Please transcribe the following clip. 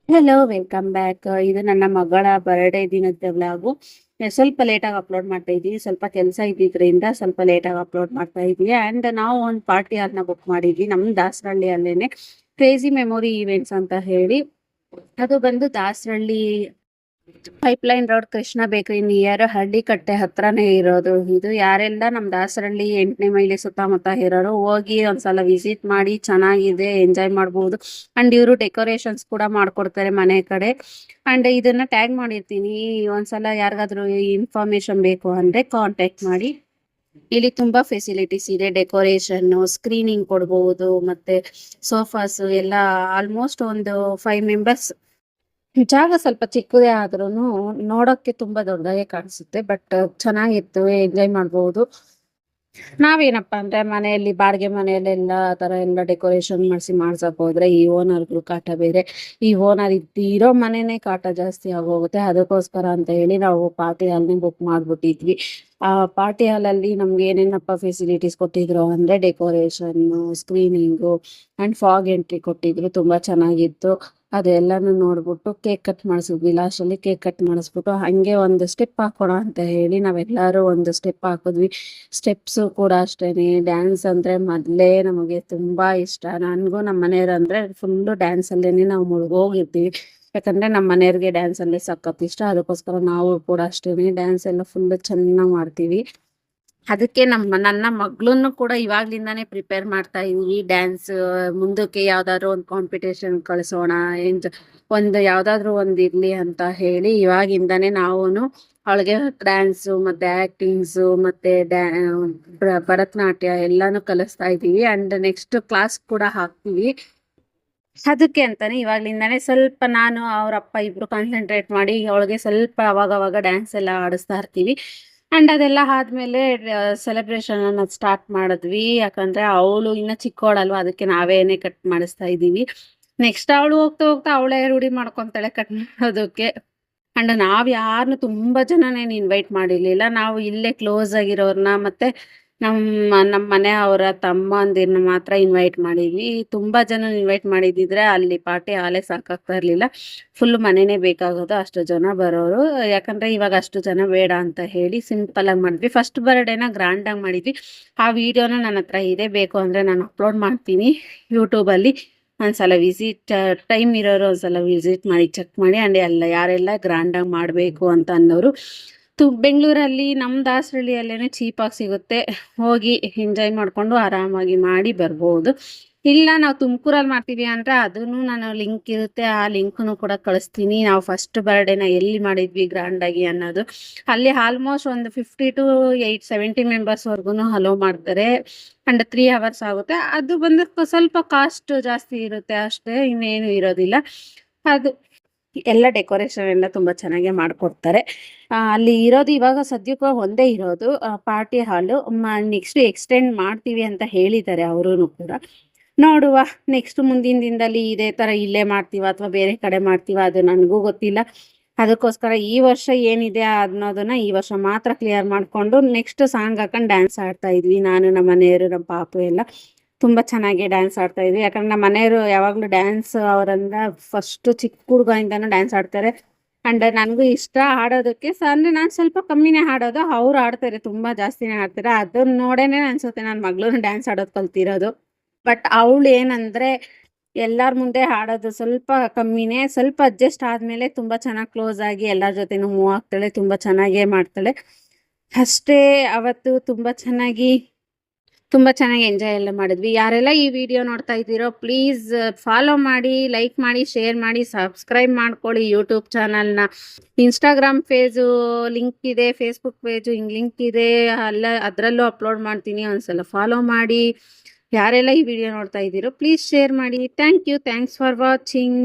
Hello, welcome back. ಇದು ನನ್ನ ಮಗಳ ಬರ್ಡೇ ದಿನದ ವ್ಲಾಗು. ಸ್ವಲ್ಪ ಲೇಟಾಗಿ ಅಪ್ಲೋಡ್ ಮಾಡ್ತಾ ಇದ್ದೀವಿ. ಸ್ವಲ್ಪ ಕೆಲಸ ಇದ್ದಿದ್ರಿಂದ ಸ್ವಲ್ಪ ಲೇಟಾಗಿ ಅಪ್ಲೋಡ್ ಮಾಡ್ತಾ ಇದ್ವಿ. ಆ್ಯಂಡ್ ನಾವು ಒಂದು ಪಾರ್ಟಿ ಹಾಲ್ನ ಬುಕ್ ಮಾಡಿದ್ವಿ ನಮ್ಮ ದಾಸರಳ್ಳಿಯಲ್ಲೇನೆ, ಕ್ರೇಜಿ ಮೆಮೊರಿ ಈವೆಂಟ್ಸ್ ಅಂತ ಹೇಳಿ. ಅದು ಬಂದು Dasarahalli pipeline road, Krishna bakery near Hallikatte ಹತ್ರನೇ ಇರೋದು. ಇದು ಯಾರೆಲ್ಲ ನಮ್ಮ ದಾಸರಳ್ಳಿ 8ನೇ ಮೈಲಿ ಸುತ್ತಮುತ್ತ ಇರೋರು ಹೋಗಿ ಒಂದ್ಸಲ ವಿಸಿಟ್ ಮಾಡಿ, ಚೆನ್ನಾಗಿದೆ, ಎಂಜಾಯ್ ಮಾಡ್ಬೋದು. ಅಂಡ್ ಇವರು ಡೆಕೋರೇಷನ್ಸ್ ಕೂಡ ಮಾಡ್ಕೊಡ್ತಾರೆ ಮನೆ ಕಡೆ. ಅಂಡ್ ಇದನ್ನ ಟ್ಯಾಗ್ ಮಾಡಿರ್ತೀನಿ, ಒಂದ್ಸಲ ಯಾರಿಗಾದ್ರೂ ಇನ್ಫಾರ್ಮೇಶನ್ ಬೇಕು ಅಂದ್ರೆ ಕಾಂಟ್ಯಾಕ್ಟ್ ಮಾಡಿ. ಇಲ್ಲಿ ತುಂಬಾ ಫೆಸಿಲಿಟೀಸ್ ಇದೆ, ಡೆಕೋರೇಷನ್, ಸ್ಕ್ರೀನಿಂಗ್ ಕೊಡ್ಬೋದು, ಮತ್ತೆ ಸೋಫಾಸ್ ಎಲ್ಲ. ಆಲ್ಮೋಸ್ಟ್ ಒಂದು 5 ಮೆಂಬರ್ಸ್. ಜಾಗ ಸ್ವಲ್ಪ ಚಿಕ್ಕದೇ ಆದ್ರೂ ನೋಡೋಕ್ಕೆ ತುಂಬಾ ದೊಡ್ಡದಾಗೆ ಕಾಣಿಸುತ್ತೆ. ಬಟ್ ಚೆನ್ನಾಗಿತ್ತು, ಎಂಜಾಯ್ ಮಾಡ್ಬೋದು. ನಾವೇನಪ್ಪಾ ಅಂದ್ರೆ ಮನೆಯಲ್ಲಿ ಬಾಡಿಗೆ ಮನೆಯಲ್ಲೆಲ್ಲ ಆ ತರ ಎಲ್ಲ ಡೆಕೋರೇಷನ್ ಮಾಡ್ಸಕ್ ಹೋದ್ರೆ ಈ ಓನರ್ಗಳು ಕಾಟ ಬೇರೆ. ಈ ಓನರ್ ಇರೋ ಮನೆನೇ ಕಾಟ ಜಾಸ್ತಿ ಆಗೋಗುತ್ತೆ. ಅದಕ್ಕೋಸ್ಕರ ಅಂತ ಹೇಳಿ ನಾವು ಪಾರ್ಟಿ ಹಾಲ್ನೇ ಬುಕ್ ಮಾಡ್ಬಿಟ್ಟಿದ್ವಿ. ಆ ಪಾರ್ಟಿ ಹಾಲ್ ಅಲ್ಲಿ ನಮ್ಗೆ ಏನೇನಪ್ಪ ಫೆಸಿಲಿಟೀಸ್ ಕೊಟ್ಟಿದ್ರು ಅಂದ್ರೆ decoration, screening and fog entry ಕೊಟ್ಟಿದ್ರು. ತುಂಬಾ ಚೆನ್ನಾಗಿತ್ತು. ಅದೆಲ್ಲಾನು ನೋಡ್ಬಿಟ್ಟು ಕೇಕ್ ಕಟ್ ಮಾಡಿಸಿದ್ವಿ. ಲಾಸ್ಟಲ್ಲಿ ಕೇಕ್ ಕಟ್ ಮಾಡಿಸ್ಬಿಟ್ಟು ಹಂಗೆ ಒಂದು ಸ್ಟೆಪ್ ಹಾಕೋಣ ಅಂತ ಹೇಳಿ ನಾವೆಲ್ಲರೂ ಒಂದು ಸ್ಟೆಪ್ ಹಾಕಿದ್ವಿ. ಸ್ಟೆಪ್ಸ್ ಕೂಡ ಅಷ್ಟೇನೆ. ಡ್ಯಾನ್ಸ್ ಅಂದ್ರೆ ಮೊದಲೇ ನಮಗೆ ತುಂಬಾ ಇಷ್ಟ. ನನಗೂ ನಮ್ಮ ಮನೆಯವ್ರು ಅಂದ್ರೆ ಫುಲ್ಲು ಡ್ಯಾನ್ಸ್ ಅಲ್ಲೇನೆ ನಾವು ಮುಳುಗೋಗಿರ್ತೀವಿ. ಯಾಕಂದ್ರೆ ನಮ್ಮ ಮನೆಯವ್ರಿಗೆ ಡ್ಯಾನ್ಸ್ ಅಂದ್ರೆ ಸಖತ್ ಇಷ್ಟ. ಅದಕ್ಕೋಸ್ಕರ ನಾವು ಕೂಡ ಅಷ್ಟೇನೆ ಡ್ಯಾನ್ಸ್ ಎಲ್ಲ ಫುಲ್ ಚೆನ್ನಾಗಿ ಮಾಡ್ತೀವಿ. ಅದಕ್ಕೆ ನನ್ನ ಮಗಳನ್ನು ಕೂಡ ಇವಾಗ್ಲಿಂದಾನೇ ಪ್ರಿಪೇರ್ ಮಾಡ್ತಾ ಇದೀವಿ. ಡ್ಯಾನ್ಸ್ ಮುಂದಕ್ಕೆ ಯಾವ್ದಾದ್ರು ಒಂದು ಕಾಂಪಿಟೇಷನ್ ಕಳಿಸೋಣ, ಒಂದು ಯಾವ್ದಾದ್ರು ಒಂದು ಇರ್ಲಿ ಅಂತ ಹೇಳಿ ಇವಾಗಿಂದಾನೇ ನಾವೂನು ಅವಳಿಗೆ ಡ್ಯಾನ್ಸು ಮತ್ತೆ ಆಕ್ಟಿಂಗ್ಸು ಮತ್ತೆ ಭರತನಾಟ್ಯ ಎಲ್ಲಾನು ಕಲಿಸ್ತಾ ಇದೀವಿ. ಅಂಡ್ ನೆಕ್ಸ್ಟ್ ಕ್ಲಾಸ್ ಕೂಡ ಹಾಕ್ತೀವಿ. ಅದಕ್ಕೆ ಅಂತಾನೆ ಇವಾಗ್ಲಿಂದಾನೇ ಸ್ವಲ್ಪ ನಾನು ಅವರಪ್ಪ ಇಬ್ರು ಕಾನ್ಸಂಟ್ರೇಟ್ ಮಾಡಿ ಅವಳಿಗೆ ಸ್ವಲ್ಪ ಅವಾಗ ಡ್ಯಾನ್ಸ್ ಎಲ್ಲ ಆಡಿಸ್ತಾ ಇರ್ತೀವಿ. ಅಂಡ್ ಅದೆಲ್ಲ ಆದ್ಮೇಲೆ ಸೆಲೆಬ್ರೇಷನ್ ಅನ್ನೋದು ಸ್ಟಾರ್ಟ್ ಮಾಡಿದ್ವಿ. ಯಾಕಂದ್ರೆ ಅವಳು ಇನ್ನ ಚಿಕ್ಕವಳಲ್ವಾ, ಅದಕ್ಕೆ ನಾವೇನೆ ಕಟ್ ಮಾಡಿಸ್ತಾ ಇದೀವಿ. ನೆಕ್ಸ್ಟ್ ಅವಳು ಹೋಗ್ತಾ ಹೋಗ್ತಾ ಅವಳೇ ರೂಢಿ ಮಾಡ್ಕೊಂತಾಳೆ ಕಟ್ ಮಾಡೋದಕ್ಕೆ. ಅಂಡ್ ನಾವ್ ಯಾರನ್ನು ತುಂಬಾ ಜನನೇನು ಇನ್ವೈಟ್ ಮಾಡಿರ್ಲಿಲ್ಲ. ನಾವು ಇಲ್ಲೇ ಕ್ಲೋಸ್ ಆಗಿರೋರ್ನ ಮತ್ತೆ ನಮ್ಮ ಮನೆ ಅವರ ತಮ್ಮಂದಿರನ್ನ ಮಾತ್ರ ಇನ್ವೈಟ್ ಮಾಡಿದ್ವಿ. ತುಂಬಾ ಜನ ಇನ್ವೈಟ್ ಮಾಡಿದಿದ್ರೆ ಅಲ್ಲಿ ಪಾರ್ಟಿ ಹಾಲೇ ಸಾಕಾಗ್ತಾ ಇರ್ಲಿಲ್ಲ. ಫುಲ್ ಮನೆನೇ ಬೇಕಾಗೋದು, ಅಷ್ಟು ಜನ ಬರೋರು. ಯಾಕಂದ್ರೆ ಇವಾಗ ಅಷ್ಟು ಜನ ಬೇಡ ಅಂತ ಹೇಳಿ ಸಿಂಪಲ್ ಆಗಿ ಮಾಡಿದ್ವಿ. ಫಸ್ಟ್ ಬರ್ಡೇನ ಗ್ರ್ಯಾಂಡ್ ಆಗಿ ಮಾಡಿದ್ವಿ. ಆ ವಿಡಿಯೋನ ನನ್ನ ಹತ್ರ ಇದೆ, ಬೇಕು ಅಂದ್ರೆ ನಾನು ಅಪ್ಲೋಡ್ ಮಾಡ್ತೀನಿ ಯೂಟ್ಯೂಬಲ್ಲಿ. ಒಂದ್ಸಲ ವಿಸಿಟ್, ಟೈಮ್ ಇರೋರು ಒಂದ್ಸಲ ವಿಸಿಟ್ ಮಾಡಿ ಚೆಕ್ ಮಾಡಿ. ಅಂಡ್ ಎಲ್ಲ ಯಾರೆಲ್ಲ ಗ್ರ್ಯಾಂಡ್ ಆಗಿ ಮಾಡಬೇಕು ಅಂತ ಅನ್ನೋರು ಬೆಂಗಳೂರಲ್ಲಿ ನಮ್ಮ ದಾಸರಳ್ಳಿಯಲ್ಲೇನೆ ಚೀಪಾಗಿ ಸಿಗುತ್ತೆ. ಹೋಗಿ ಎಂಜಾಯ್ ಮಾಡಿಕೊಂಡು ಆರಾಮಾಗಿ ಮಾಡಿ ಬರ್ಬೋದು. ಇಲ್ಲ ನಾವು ತುಮಕೂರಲ್ಲಿ ಮಾಡ್ತೀವಿ ಅಂದರೆ ಅದನ್ನು ನಾನು ಲಿಂಕ್ ಇರುತ್ತೆ, ಆ ಲಿಂಕ್ನು ಕೂಡ ಕಳಿಸ್ತೀನಿ. ನಾವು ಫಸ್ಟ್ ಬರ್ಡೇನ ಎಲ್ಲಿ ಮಾಡಿದ್ವಿ ಗ್ರ್ಯಾಂಡಾಗಿ ಅನ್ನೋದು. ಅಲ್ಲಿ ಆಲ್ಮೋಸ್ಟ್ ಒಂದು 50 to 70 ಮೆಂಬರ್ಸ್ವರೆಗೂ ಅಲೋ ಮಾಡ್ತಾರೆ. ಅಂಡ್ 3 ಅವರ್ಸ್ ಆಗುತ್ತೆ. ಅದು ಬಂದು ಸ್ವಲ್ಪ ಕಾಸ್ಟ್ ಜಾಸ್ತಿ ಇರುತ್ತೆ ಅಷ್ಟೇ, ಇನ್ನೇನು ಇರೋದಿಲ್ಲ. ಅದು ಎಲ್ಲ ಡೆಕೋರೇಷನ್ ಎಲ್ಲ ತುಂಬ ಚೆನ್ನಾಗೇ ಮಾಡಿಕೊಡ್ತಾರೆ. ಅಲ್ಲಿ ಇರೋದು ಇವಾಗ ಸದ್ಯಕ್ಕೆ ಒಂದೇ ಇರೋದು ಪಾರ್ಟಿ ಹಾಲು. ನೆಕ್ಸ್ಟ್ ಎಕ್ಸ್ಟೆಂಡ್ ಮಾಡ್ತೀವಿ ಅಂತ ಹೇಳಿದ್ದಾರೆ ಅವರೂ ಕೂಡ. ನೋಡುವ, ನೆಕ್ಸ್ಟ್ ಮುಂದಿನ ದಿನದಲ್ಲಿ ಇದೇ ಥರ ಇಲ್ಲೇ ಮಾಡ್ತೀವ ಅಥವಾ ಬೇರೆ ಕಡೆ ಮಾಡ್ತೀವ ಅದು ನನಗೂ ಗೊತ್ತಿಲ್ಲ. ಅದಕ್ಕೋಸ್ಕರ ಈ ವರ್ಷ ಏನಿದೆ ಅನ್ನೋದನ್ನ ಈ ವರ್ಷ ಮಾತ್ರ ಕ್ಲಿಯರ್ ಮಾಡಿಕೊಂಡು ನೆಕ್ಸ್ಟ್ ಸಾಂಗ್ ಹಾಕೊಂಡು ಡ್ಯಾನ್ಸ್ ಆಡ್ತಾ ಇದ್ವಿ. ನಾನು, ನಮ್ಮ ಮನೆಯವರು, ನಮ್ಮ ಪಾಪು ಎಲ್ಲ ತುಂಬ ಚೆನ್ನಾಗಿ ಡ್ಯಾನ್ಸ್ ಆಡ್ತಾ ಇದ್ವಿ. ಯಾಕಂದ್ರೆ ನಮ್ಮ ಮನೆಯವರು ಯಾವಾಗಲೂ ಡ್ಯಾನ್ಸ್ ಅವರಿಂದ ಫಸ್ಟ್ ಚಿಕ್ಕ ಹುಡುಗರಿಂದನೂ ಡ್ಯಾನ್ಸ್ ಆಡ್ತಾರೆ. ಅಂಡ್ ನನಗೂ ಇಷ್ಟ ಆಡೋದಕ್ಕೆ. ಅಂದರೆ ನಾನು ಸ್ವಲ್ಪ ಕಮ್ಮಿನೇ ಆಡೋದು, ಅವ್ರು ಆಡ್ತಾರೆ ತುಂಬ ಜಾಸ್ತಿನೇ ಆಡ್ತಾರೆ. ಅದನ್ನ ನೋಡೇನೆ ಅನ್ಸುತ್ತೆ ನನ್ನ ಮಗಳೂ ಡ್ಯಾನ್ಸ್ ಆಡೋದು ಕಲ್ತಿರೋದು. ಬಟ್ ಅವಳು ಏನಂದ್ರೆ ಎಲ್ಲರ ಮುಂದೆ ಹಾಡೋದು ಸ್ವಲ್ಪ ಕಮ್ಮಿನೇ. ಸ್ವಲ್ಪ ಅಡ್ಜಸ್ಟ್ ಆದಮೇಲೆ ತುಂಬ ಚೆನ್ನಾಗಿ ಕ್ಲೋಸ್ ಆಗಿ ಎಲ್ಲರ ಜೊತೆನೂ ಮೂವ್ ಆಗ್ತಾಳೆ, ತುಂಬ ಚೆನ್ನಾಗೇ ಮಾಡ್ತಾಳೆ ಅಷ್ಟೇ. ಅವತ್ತು ತುಂಬ ಚೆನ್ನಾಗಿ ಎಂಜಾಯ್ ಎಲ್ಲ ಮಾಡಿದ್ವಿ. ಯಾರೆಲ್ಲ ಈ ವಿಡಿಯೋ ನೋಡ್ತಾ ಇದ್ದೀರೋ ಪ್ಲೀಸ್ ಫಾಲೋ ಮಾಡಿ, ಲೈಕ್ ಮಾಡಿ, ಶೇರ್ ಮಾಡಿ, ಸಬ್ಸ್ಕ್ರೈಬ್ ಮಾಡ್ಕೊಳ್ಳಿ ಯೂಟ್ಯೂಬ್ ಚಾನಲ್ನ. ಇನ್ಸ್ಟಾಗ್ರಾಮ್ ಪೇಜು ಲಿಂಕ್ ಇದೆ, ಫೇಸ್ಬುಕ್ ಪೇಜು ಹಿಂಗೆ ಲಿಂಕ್ ಇದೆ, ಅದರಲ್ಲೂ ಅಪ್ಲೋಡ್ ಮಾಡ್ತೀನಿ. ಒಂದ್ಸಲ ಫಾಲೋ ಮಾಡಿ. ಯಾರೆಲ್ಲ ಈ ವಿಡಿಯೋ ನೋಡ್ತಾ ಇದ್ದೀರೋ ಪ್ಲೀಸ್ ಶೇರ್ ಮಾಡಿ. Thank you, thanks for watching.